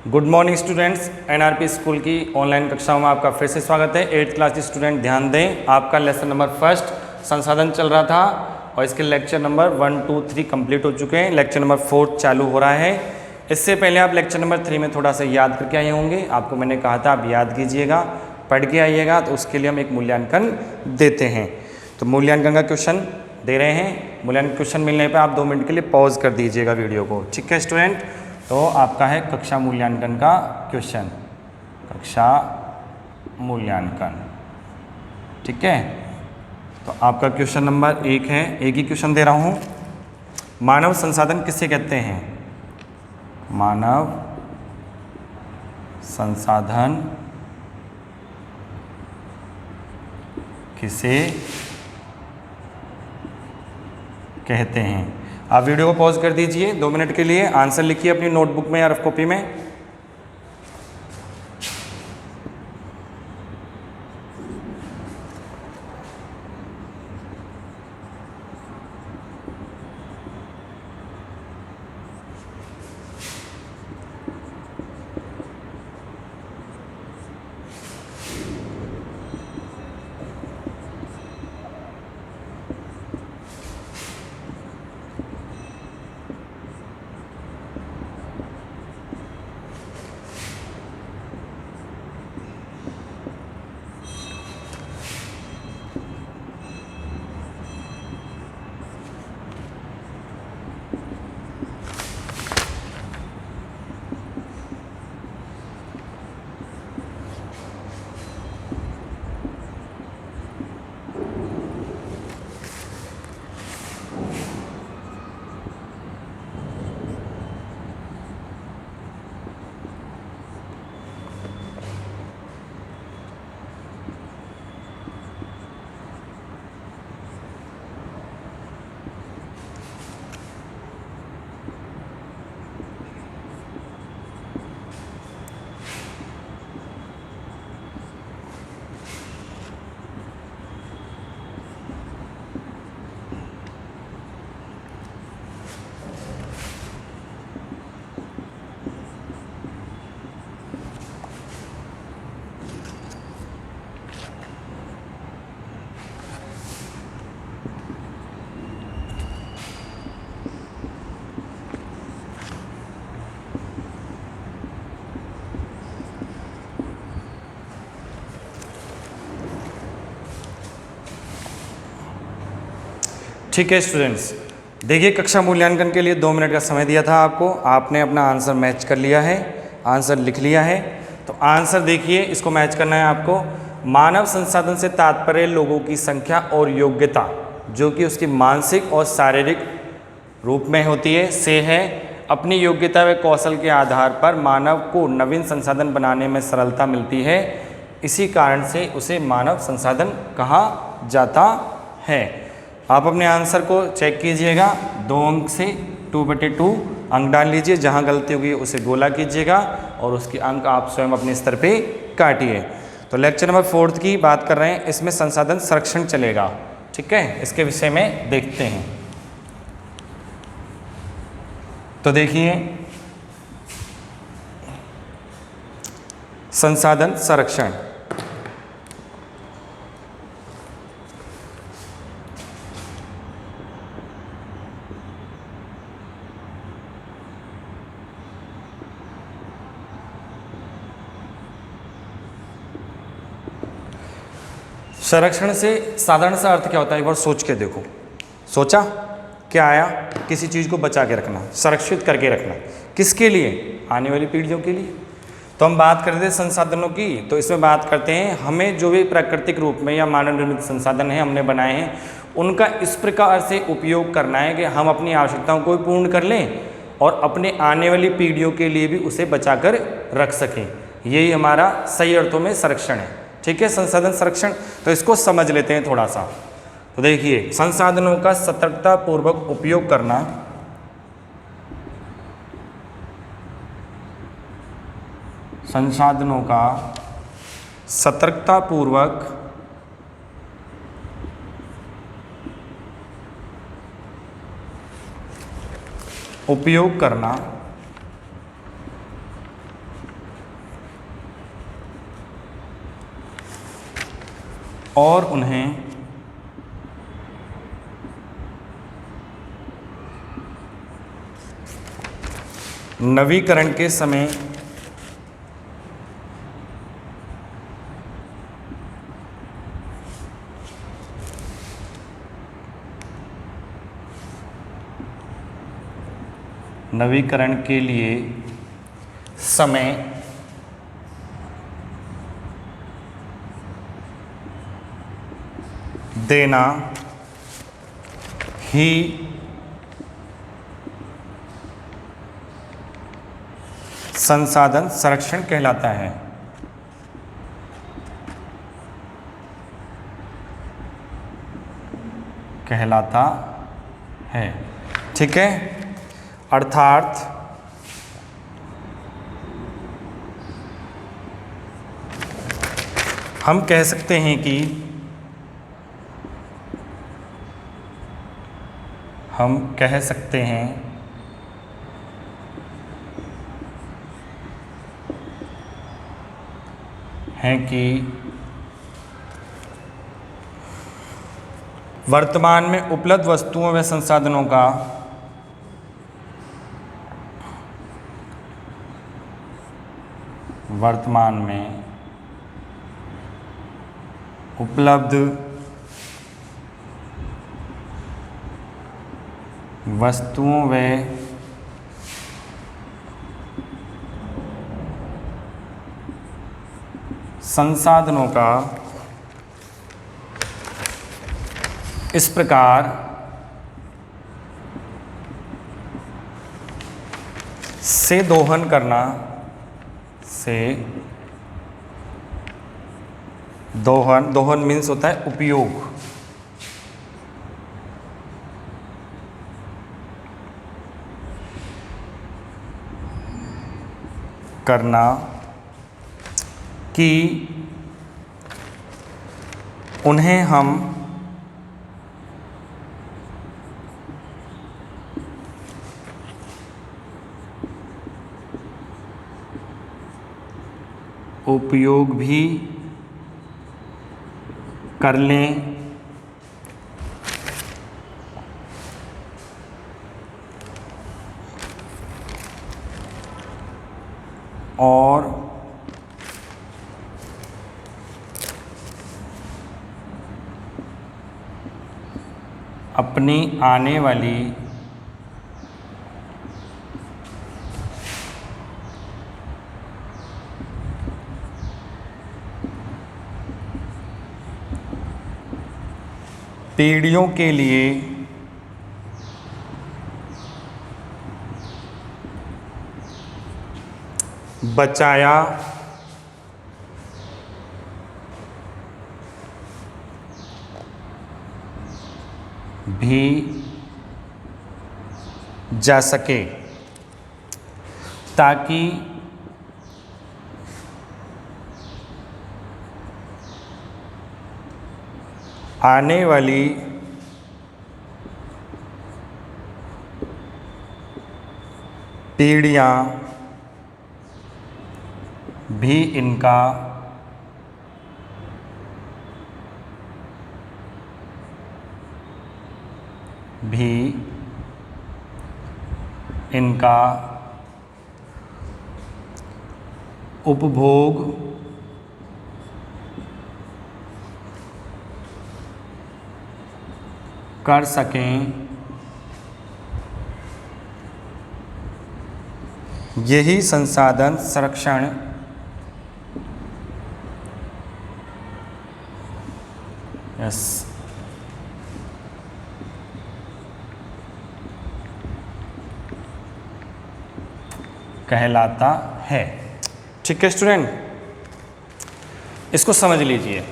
Good morning students, NRP school की online कक्षाओं में आपका फिर से स्वागत है। 8th क्लास के स्टूडेंट ध्यान दें, आपका लेसन नंबर फर्स्ट संसाधन चल रहा था और इसके लेक्चर नंबर 1, 2, 3 कंप्लीट हो चुके हैं। लेक्चर नंबर 4 चालू हो रहा है। इससे पहले आप लेक्चर नंबर 3 में थोड़ा सा याद करके आए होंगे। आपको मैंने कहा था आप याद कीजिएगा, पढ़ के आइएगा, तो उसके लिए हम एक मूल्यांकन देते हैं। तो मूल्यांकन का क्वेश्चन दे रहे हैं। मूल्यांकन क्वेश्चन मिलने पर आप 2 मिनट के लिए पॉज कर दीजिएगा वीडियो को, ठीक है स्टूडेंट। तो आपका है कक्षा मूल्यांकन का क्वेश्चन, कक्षा मूल्यांकन, ठीक है। तो आपका क्वेश्चन नंबर 1 है, एक ही क्वेश्चन दे रहा हूँ। मानव संसाधन किसे कहते हैं? मानव संसाधन किसे कहते हैं? आप वीडियो को पॉज कर दीजिए 2 मिनट के लिए, आंसर लिखिए अपनी नोटबुक में या रफ कॉपी में। ठीक है स्टूडेंट्स, देखिए कक्षा मूल्यांकन के लिए 2 मिनट का समय दिया था आपको। आपने अपना आंसर मैच कर लिया है, आंसर लिख लिया है। तो आंसर देखिए, इसको मैच करना है आपको। मानव संसाधन से तात्पर्य लोगों की संख्या और योग्यता, जो कि उसकी मानसिक और शारीरिक रूप में होती है, से है। अपनी योग्यता व कौशल के आधार पर मानव को नवीन संसाधन बनाने में सरलता मिलती है, इसी कारण से उसे मानव संसाधन कहा जाता है। आप अपने आंसर को चेक कीजिएगा, 2 अंक से 2/2 अंक डाल लीजिए। जहाँ गलती होगी उसे गोला कीजिएगा और उसके अंक आप स्वयं अपने स्तर पे काटिए। तो लेक्चर नंबर 4 की बात कर रहे हैं, इसमें संसाधन संरक्षण चलेगा, ठीक है। इसके विषय में देखते हैं। तो देखिए, संसाधन संरक्षण, संरक्षण से साधारण सा अर्थ क्या होता है, एक बार सोच के देखो। सोचा क्या आया? किसी चीज़ को बचा के रखना, संरक्षित करके रखना। किसके लिए? आने वाली पीढ़ियों के लिए। तो हम बात करते हैं संसाधनों की, तो इसमें बात करते हैं हमें जो भी प्राकृतिक रूप में या मानव निर्मित संसाधन है हमने बनाए हैं, उनका इस प्रकार से उपयोग करना है कि हम अपनी आवश्यकताओं को भी पूर्ण कर लें और अपने आने वाली पीढ़ियों के लिए भी उसे बचा कर रख सकें। यही हमारा सही अर्थों में संरक्षण है, ठीक है, संसाधन संरक्षण। तो इसको समझ लेते हैं थोड़ा सा। तो देखिए, संसाधनों का सतर्कतापूर्वक उपयोग करना, संसाधनों का सतर्कतापूर्वक उपयोग करना और उन्हें नवीकरण के समय नवीकरण के लिए समय देना ही संसाधन संरक्षण कहलाता है। ठीक है, अर्थात हम कह सकते हैं कि वर्तमान में उपलब्ध वस्तुओं व संसाधनों का संसाधनों का इस प्रकार से दोहन करना दोहन मीन्स होता है उपयोग करना कि उन्हें हम उपयोग भी कर लें और अपनी आने वाली पीढ़ियों के लिए बचाया भी जा सके ताकि आने वाली पीढ़ियाँ भी इनका उपभोग कर सकें। यही संसाधन संरक्षण कहलाता है। ठीक है स्टूडेंट, इसको समझ लीजिए।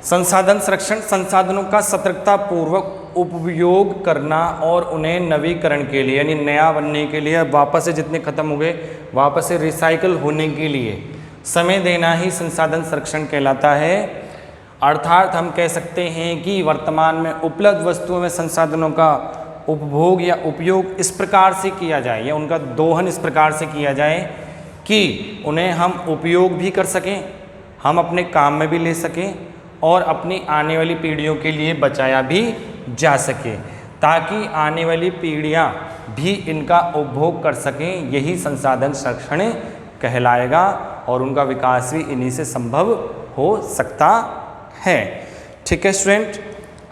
संसाधन संरक्षण संसाधनों का सतर्कता पूर्वक उपयोग करना और उन्हें नवीकरण के लिए यानी नया बनने के लिए, वापस से जितने खत्म हो गए वापस से रिसाइकल होने के लिए समय देना ही संसाधन संरक्षण कहलाता है। अर्थात हम कह सकते हैं कि वर्तमान में उपलब्ध वस्तुओं में संसाधनों का उपभोग या उपयोग इस प्रकार से किया जाए या उनका दोहन इस प्रकार से किया जाए कि उन्हें हम उपयोग भी कर सकें, हम अपने काम में भी ले सकें और अपनी आने वाली पीढ़ियों के लिए बचाया भी जा सके, ताकि आने वाली पीढ़ियां भी इनका उपभोग कर सकें। यही संसाधन संरक्षण कहलाएगा और उनका विकास भी इन्हीं से संभव हो सकता है। ठीक है स्टूडेंट,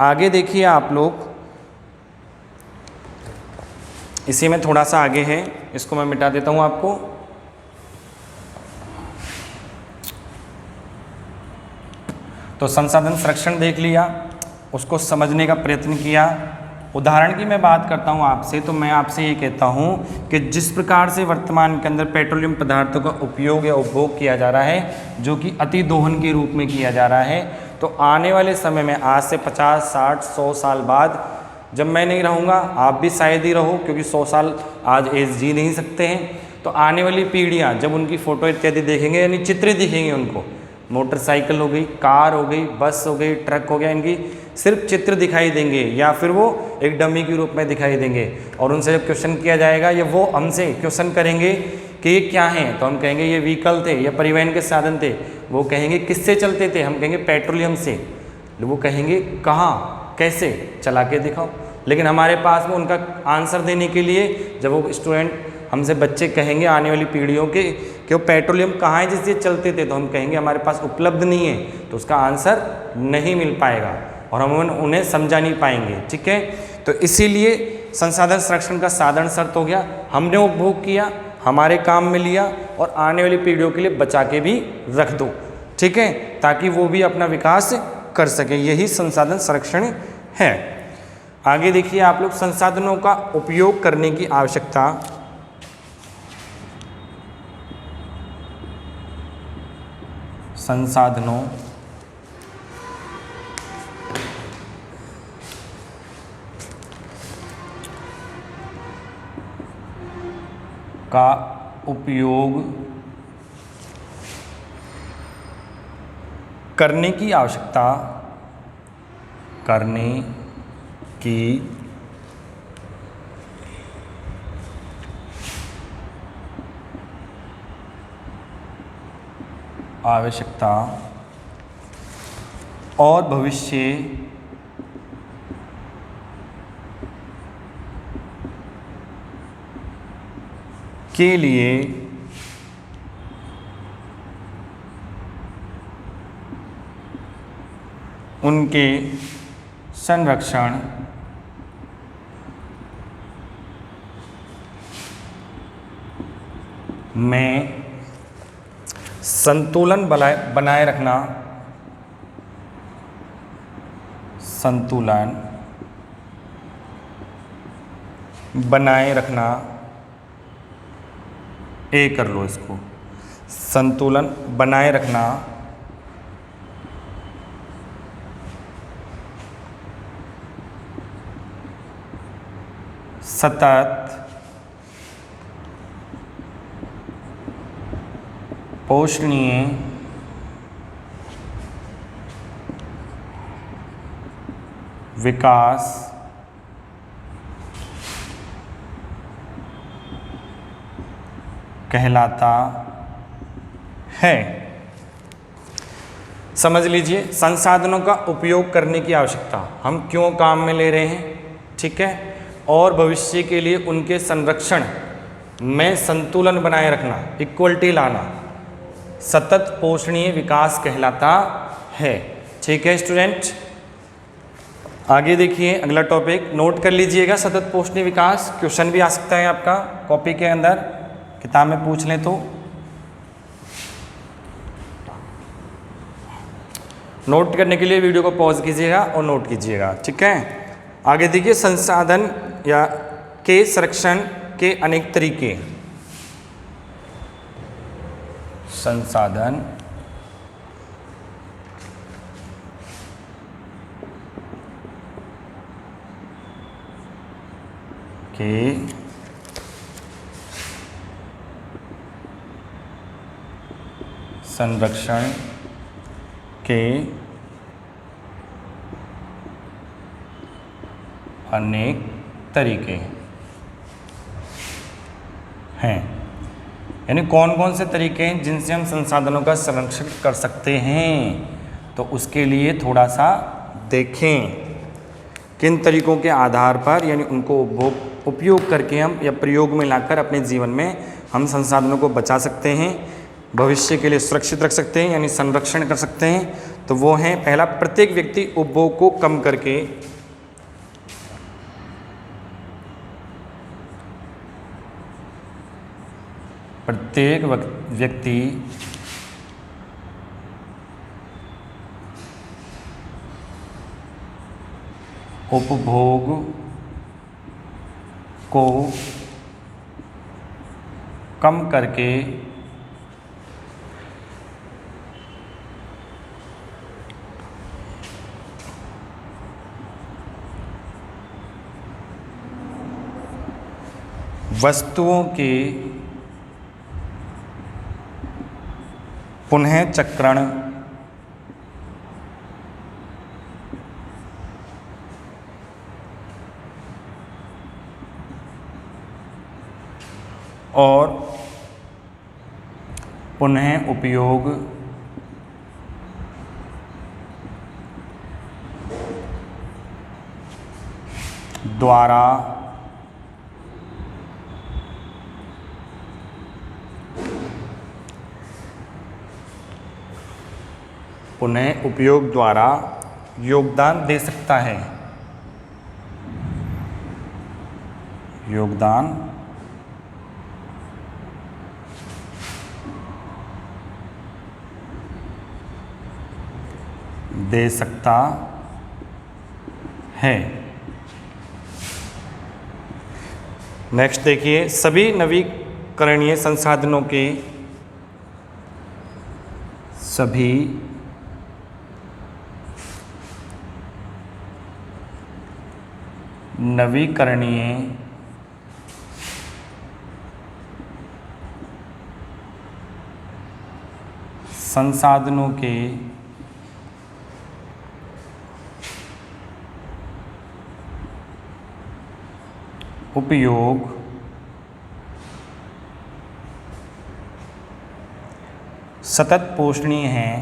आगे देखिए आप लोग, इसी में थोड़ा सा आगे है, इसको मैं मिटा देता हूं आपको। तो संसाधन संरक्षण देख लिया, उसको समझने का प्रयत्न किया। उदाहरण की मैं बात करता हूं आपसे, तो मैं आपसे ये कहता हूं कि जिस प्रकार से वर्तमान के अंदर पेट्रोलियम पदार्थों का उपयोग या उपभोग किया जा रहा है, जो कि अति दोहन के रूप में किया जा रहा है, तो आने वाले समय में आज से 50, 60, 100 साल बाद जब मैं नहीं रहूँगा, आप भी शायद ही रहो, क्योंकि 100 साल आज एज जी नहीं सकते हैं, तो आने वाली पीढ़ियाँ जब उनकी फ़ोटो इत्यादि देखेंगे, यानी चित्र दिखेंगे उनको, मोटरसाइकिल हो गई, कार हो गई, बस हो गई, ट्रक हो गया, इनकी सिर्फ चित्र दिखाई देंगे या फिर वो एक डमी के रूप में दिखाई देंगे। और उनसे जब क्वेश्चन किया जाएगा या वो हमसे क्वेश्चन करेंगे कि ये क्या हैं, तो हम कहेंगे ये व्हीकल थे या परिवहन के साधन थे। वो कहेंगे किससे चलते थे, हम कहेंगे पेट्रोलियम से। वो कहेंगे कहाँ, कैसे, चला के दिखाओ। लेकिन हमारे पास में उनका आंसर देने के लिए जब वो स्टूडेंट हमसे बच्चे कहेंगे आने वाली पीढ़ियों के कि वो पेट्रोलियम कहाँ है जिससे चलते थे, तो हम कहेंगे हमारे पास उपलब्ध नहीं है, तो उसका आंसर नहीं मिल पाएगा और हम उन्हें समझा नहीं पाएंगे। ठीक है, तो इसीलिए संसाधन संरक्षण का साधारण शर्त हो गया, हमने उपभोग किया, हमारे काम में लिया और आने वाली पीढ़ियों के लिए बचा के भी रख दो। ठीक है, ताकि वो भी अपना विकास कर सके, यही संसाधन संरक्षण है। आगे देखिए आप लोग, संसाधनों का उपयोग करने की आवश्यकता। संसाधनों का उपयोग करने की आवश्यकता, करने की आवश्यकता और भविष्य के लिए उनके संरक्षण में संतुलन बनाए रखना, संतुलन बनाए रखना, ए कर लो इसको, संतुलन बनाए रखना सतत पोषणीय विकास कहलाता है। समझ लीजिए, संसाधनों का उपयोग करने की आवश्यकता, हम क्यों काम में ले रहे हैं, ठीक है, और भविष्य के लिए उनके संरक्षण में संतुलन बनाए रखना, इक्वलिटी लाना, सतत पोषणीय विकास कहलाता है। ठीक है स्टूडेंट, आगे देखिए अगला टॉपिक नोट कर लीजिएगा, सतत पोषणीय विकास। क्वेश्चन भी आ सकता है आपका कॉपी के अंदर, किताब में पूछ लें तो। नोट करने के लिए वीडियो को पॉज कीजिएगा और नोट कीजिएगा। ठीक है, आगे देखिए, संसाधन या के संरक्षण के अनेक तरीके। संसाधन के संरक्षण के अनेक तरीके हैं, यानी कौन कौन से तरीके हैं जिनसे हम संसाधनों का संरक्षण कर सकते हैं। तो उसके लिए थोड़ा सा देखें किन तरीकों के आधार पर, यानी उनको उपयोग करके हम या प्रयोग में लाकर अपने जीवन में हम संसाधनों को बचा सकते हैं, भविष्य के लिए सुरक्षित रख सकते हैं, यानी संरक्षण कर सकते हैं। तो वो हैं, पहला, प्रत्येक व्यक्ति उपभोग को कम करके उपभोग को कम करके वस्तुओं के पुनः चक्रण और पुनः उपयोग द्वारा योगदान दे सकता है। योगदान दे सकता है। नेक्स्ट देखिए, सभी नवीकरणीय संसाधनों के उपयोग सतत पोषणीय हैं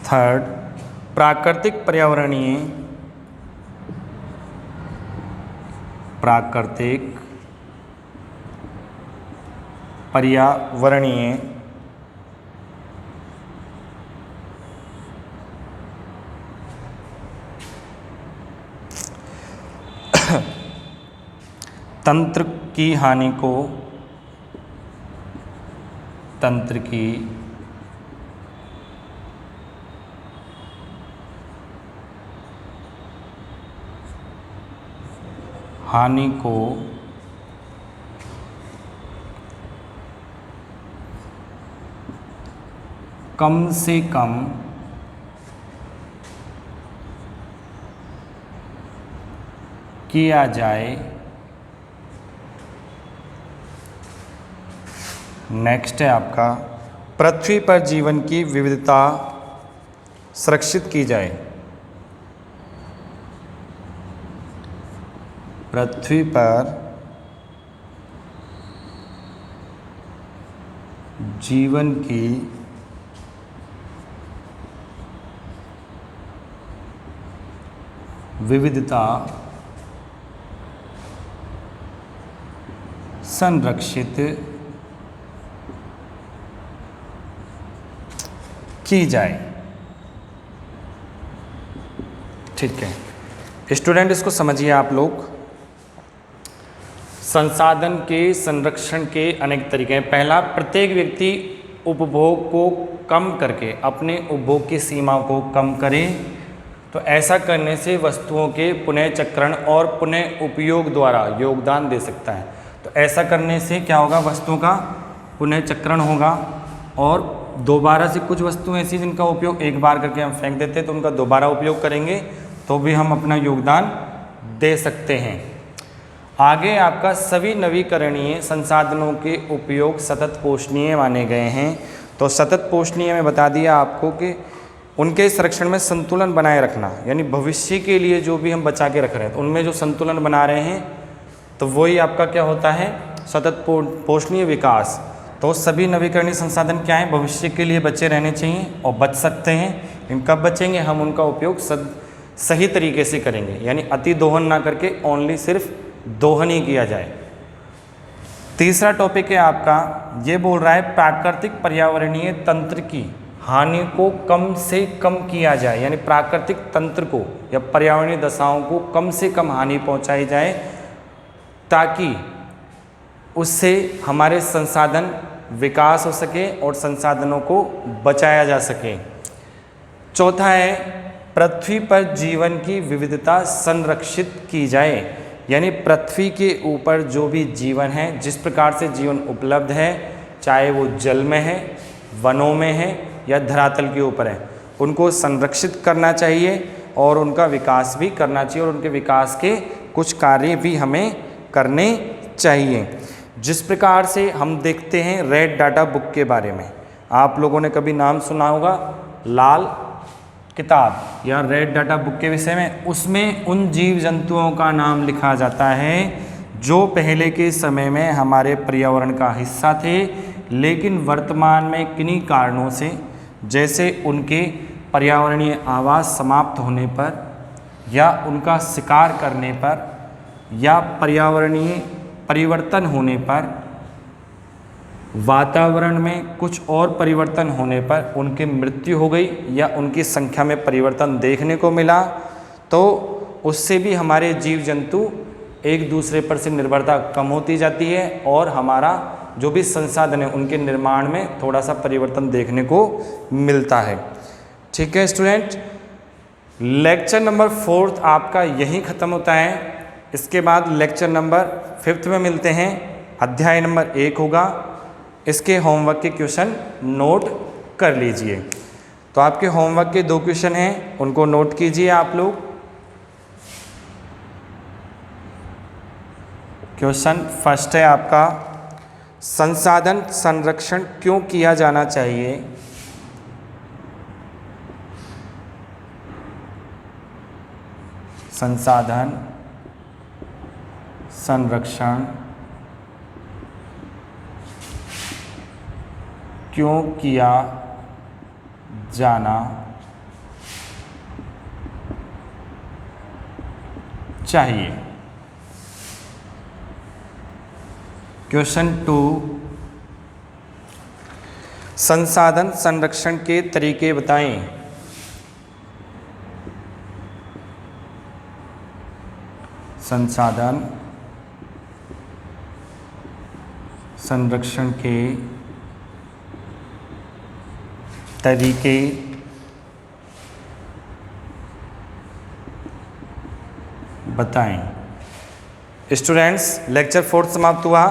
थर्ड, प्राकृतिक पर्यावरणीय तंत्र की हानि को कम से कम किया जाए। नेक्स्ट है आपका, पृथ्वी पर जीवन की विविधता सुरक्षित की जाए। पृथ्वी पर जीवन की विविधता संरक्षित की जाए। ठीक है स्टूडेंट, इसको समझिए आप लोग। संसाधन के संरक्षण के अनेक तरीके हैं। पहला, प्रत्येक व्यक्ति उपभोग को कम करके अपने उपभोग की सीमा को कम करे। तो ऐसा करने से वस्तुओं के पुनः चक्रण और पुनः उपयोग द्वारा योगदान दे सकता है। तो ऐसा करने से क्या होगा, वस्तुओं का पुनः चक्रण होगा और दोबारा से कुछ वस्तुएं ऐसी जिनका उपयोग एक बार करके हम फेंक देते हैं, तो उनका दोबारा उपयोग करेंगे तो भी हम अपना योगदान दे सकते हैं। आगे आपका सभी नवीकरणीय संसाधनों के उपयोग सतत पोषणीय माने गए हैं। तो सतत पोषणीय में बता दिया आपको कि उनके संरक्षण में संतुलन बनाए रखना, यानी भविष्य के लिए जो भी हम बचा के रख रहे हैं तो उनमें जो संतुलन बना रहे हैं तो वही आपका क्या होता है, सतत पोषणीय विकास। तो सभी नवीकरणीय संसाधन क्या है, भविष्य के लिए बचे रहने चाहिए और बच सकते हैं। इन कब बचेंगे, हम उनका उपयोग सही तरीके से करेंगे, यानी अति दोहन ना करके ओनली सिर्फ दोहन ही किया जाए। तीसरा टॉपिक है आपका, ये बोल रहा है प्राकृतिक पर्यावरणीय तंत्र की हानि को कम से कम किया जाए, यानी प्राकृतिक तंत्र को या पर्यावरणीय दशाओं को कम से कम हानि पहुंचाई जाए ताकि उससे हमारे संसाधन विकास हो सके और संसाधनों को बचाया जा सके। चौथा है पृथ्वी पर जीवन की विविधता संरक्षित की जाए, यानी पृथ्वी के ऊपर जो भी जीवन है, जिस प्रकार से जीवन उपलब्ध है, चाहे वो जल में है, वनों में है या धरातल के ऊपर है, उनको संरक्षित करना चाहिए और उनका विकास भी करना चाहिए और उनके विकास के कुछ कार्य भी हमें करने चाहिए। जिस प्रकार से हम देखते हैं रेड डाटा बुक के बारे में, आप लोगों ने कभी नाम सुना होगा लाल किताब या रेड डाटा बुक के विषय में, उसमें उन जीव जंतुओं का नाम लिखा जाता है जो पहले के समय में हमारे पर्यावरण का हिस्सा थे, लेकिन वर्तमान में किन्हीं कारणों से, जैसे उनके पर्यावरणीय आवास समाप्त होने पर या उनका शिकार करने पर या पर्यावरणीय परिवर्तन होने पर, वातावरण में कुछ और परिवर्तन होने पर उनकी मृत्यु हो गई या उनकी संख्या में परिवर्तन देखने को मिला, तो उससे भी हमारे जीव जंतु एक दूसरे पर से निर्भरता कम होती जाती है और हमारा जो भी संसाधन है उनके निर्माण में थोड़ा सा परिवर्तन देखने को मिलता है। ठीक है स्टूडेंट, लेक्चर नंबर 4 आपका यहीं ख़त्म होता है। इसके बाद लेक्चर नंबर 5 में मिलते हैं, अध्याय नंबर 1 होगा। इसके होमवर्क के क्वेश्चन नोट कर लीजिए। तो आपके होमवर्क के 2 क्वेश्चन हैं, उनको नोट कीजिए आप लोग। क्वेश्चन फर्स्ट है आपका, संसाधन संरक्षण क्यों किया जाना चाहिए? संसाधन संरक्षण क्यों किया जाना चाहिए? क्वेश्चन 2, संसाधन संरक्षण के तरीके बताएं। संसाधन संरक्षण के तरीके बताएं। स्टूडेंट्स, लेक्चर 4 समाप्त हुआ।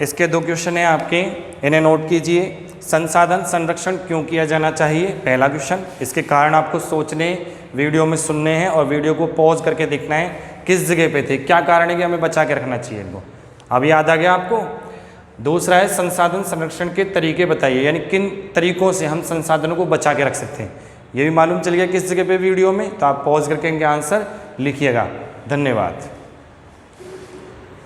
इसके 2 क्वेश्चन हैं आपके, इन्हें नोट कीजिए। संसाधन संरक्षण क्यों किया जाना चाहिए, पहला क्वेश्चन। इसके कारण आपको सोचने, वीडियो में सुनने हैं और वीडियो को पॉज करके देखना है किस जगह पे थे, क्या कारण है कि हमें बचा के रखना चाहिए इनको। अब याद आ गया आपको। दूसरा है संसाधन संरक्षण के तरीके बताइए, यानी किन तरीकों से हम संसाधनों को बचा के रख सकते हैं। ये भी मालूम चल गया किस जगह पे वीडियो में, तो आप पॉज करके इनके आंसर लिखिएगा। धन्यवाद।